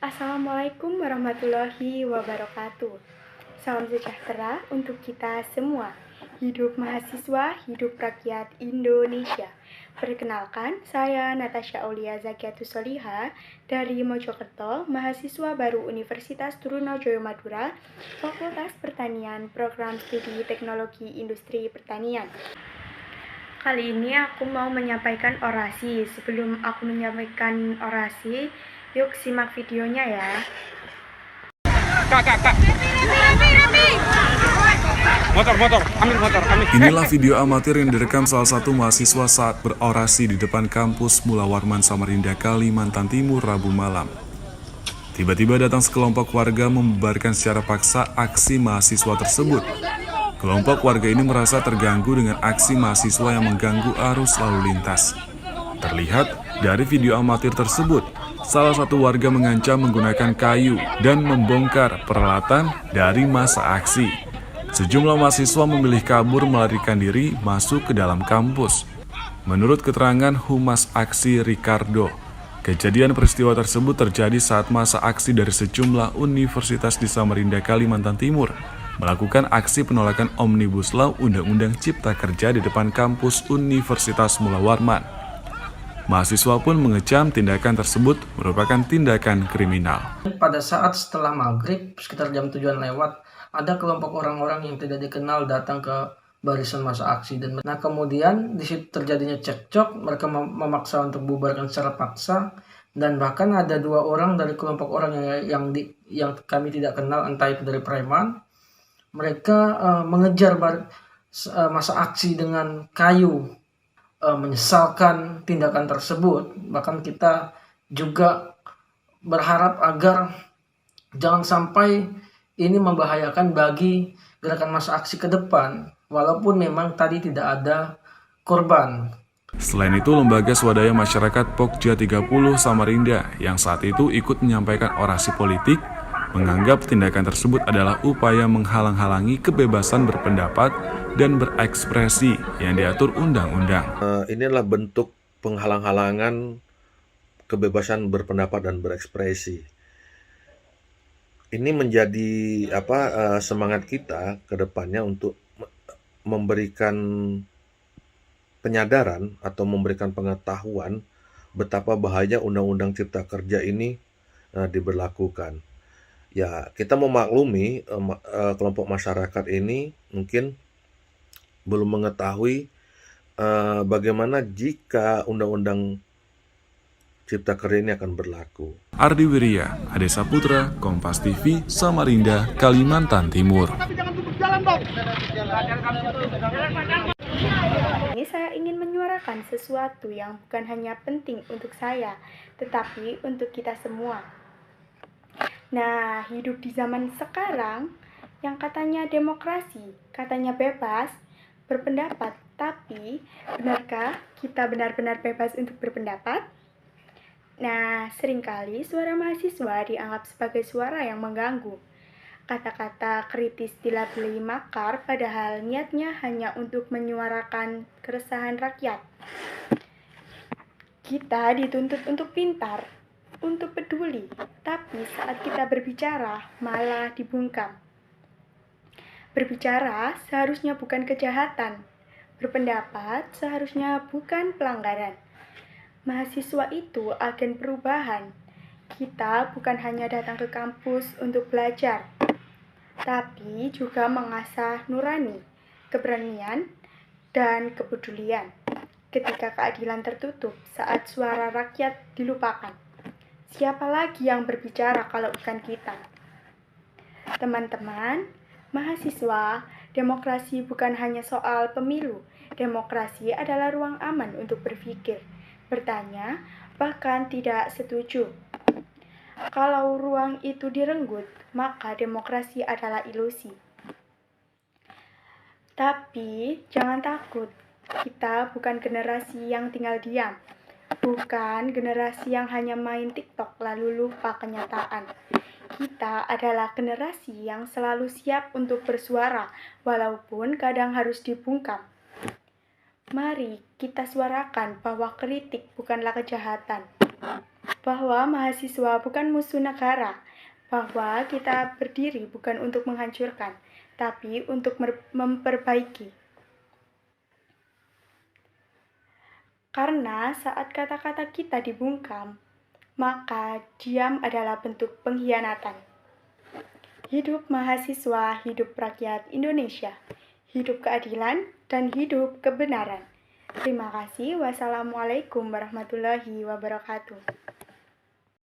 Assalamualaikum warahmatullahi wabarakatuh. Salam sejahtera untuk kita semua. Hidup mahasiswa, hidup rakyat Indonesia. Perkenalkan, saya Natasha Aulia Zakiatus Soliha dari Mojokerto, mahasiswa baru Universitas Trunojoyo Madura, Fakultas Pertanian, Program Studi Teknologi Industri Pertanian. Kali ini aku mau menyampaikan orasi. Sebelum aku menyampaikan orasi, yuk simak videonya ya. Kak. Motor, ambil motor. Inilah video amatir yang direkam salah satu mahasiswa saat berorasi di depan kampus Mula Warman Samarinda, Kalimantan Timur, Rabu malam. Tiba-tiba datang sekelompok warga membubarkan secara paksa aksi mahasiswa tersebut. Kelompok warga ini merasa terganggu dengan aksi mahasiswa yang mengganggu arus lalu lintas. Terlihat dari video amatir tersebut, salah satu warga mengancam menggunakan kayu dan membongkar peralatan dari massa aksi. Sejumlah mahasiswa memilih kabur melarikan diri masuk ke dalam kampus. Menurut keterangan Humas Aksi Ricardo, kejadian peristiwa tersebut terjadi saat massa aksi dari sejumlah universitas di Samarinda, Kalimantan Timur melakukan aksi penolakan Omnibus Law Undang-Undang Cipta Kerja di depan kampus Universitas Mula Warman. Mahasiswa pun mengecam tindakan tersebut merupakan tindakan kriminal. Pada saat setelah maghrib, sekitar jam 7-an lewat, ada kelompok orang-orang yang tidak dikenal datang ke barisan massa aksi. Nah kemudian di situ terjadinya cekcok, mereka memaksa untuk bubarkan secara paksa, dan bahkan ada 2 orang dari kelompok orang yang kami tidak kenal, entah itu dari preman. Mereka mengejar massa aksi dengan kayu, menyesalkan tindakan tersebut. Bahkan kita juga berharap agar jangan sampai ini membahayakan bagi gerakan massa aksi ke depan, walaupun memang tadi tidak ada korban. Selain itu, Lembaga Swadaya Masyarakat Pokja 30 Samarinda yang saat itu ikut menyampaikan orasi politik menganggap tindakan tersebut adalah upaya menghalang-halangi kebebasan berpendapat dan berekspresi yang diatur undang-undang. Inilah bentuk penghalang-halangan kebebasan berpendapat dan berekspresi. Ini menjadi semangat kita ke depannya untuk memberikan penyadaran atau memberikan pengetahuan betapa bahaya Undang-Undang Cipta Kerja ini diberlakukan. Ya, kita memaklumi kelompok masyarakat ini mungkin belum mengetahui bagaimana jika Undang-Undang Cipta Kerja ini akan berlaku. Ardi Wirya, Ade Saputra, Kompas TV, Samarinda, Kalimantan Timur. Ini saya ingin menyuarakan sesuatu yang bukan hanya penting untuk saya, tetapi untuk kita semua. Nah, hidup di zaman sekarang yang katanya demokrasi, katanya bebas berpendapat, tapi benarkah kita benar-benar bebas untuk berpendapat? Nah, seringkali suara mahasiswa dianggap sebagai suara yang mengganggu. Kata-kata kritis dilabeli makar, padahal niatnya hanya untuk menyuarakan keresahan rakyat. Kita dituntut untuk pintar, untuk peduli, tapi saat kita berbicara malah dibungkam. Berbicara seharusnya bukan kejahatan, berpendapat seharusnya bukan pelanggaran. Mahasiswa itu agen perubahan. Kita bukan hanya datang ke kampus untuk belajar, tapi juga mengasah nurani, keberanian, dan kepedulian. Ketika keadilan tertutup saat suara rakyat dilupakan, siapa lagi yang berbicara kalau bukan kita? Teman-teman, mahasiswa, demokrasi bukan hanya soal pemilu. Demokrasi adalah ruang aman untuk berpikir, bertanya, bahkan tidak setuju. Kalau ruang itu direnggut, maka demokrasi adalah ilusi. Tapi jangan takut, kita bukan generasi yang tinggal diam. Bukan generasi yang hanya main TikTok lalu lupa kenyataan. Kita adalah generasi yang selalu siap untuk bersuara, walaupun kadang harus dibungkam. Mari kita suarakan bahwa kritik bukanlah kejahatan. bahwa mahasiswa bukan musuh negara, bahwa kita berdiri bukan untuk menghancurkan, tapi untuk memperbaiki. Karena saat kata-kata kita dibungkam, maka diam adalah bentuk pengkhianatan. Hidup mahasiswa, hidup rakyat Indonesia, hidup keadilan, dan hidup kebenaran. Terima kasih. Wassalamualaikum warahmatullahi wabarakatuh.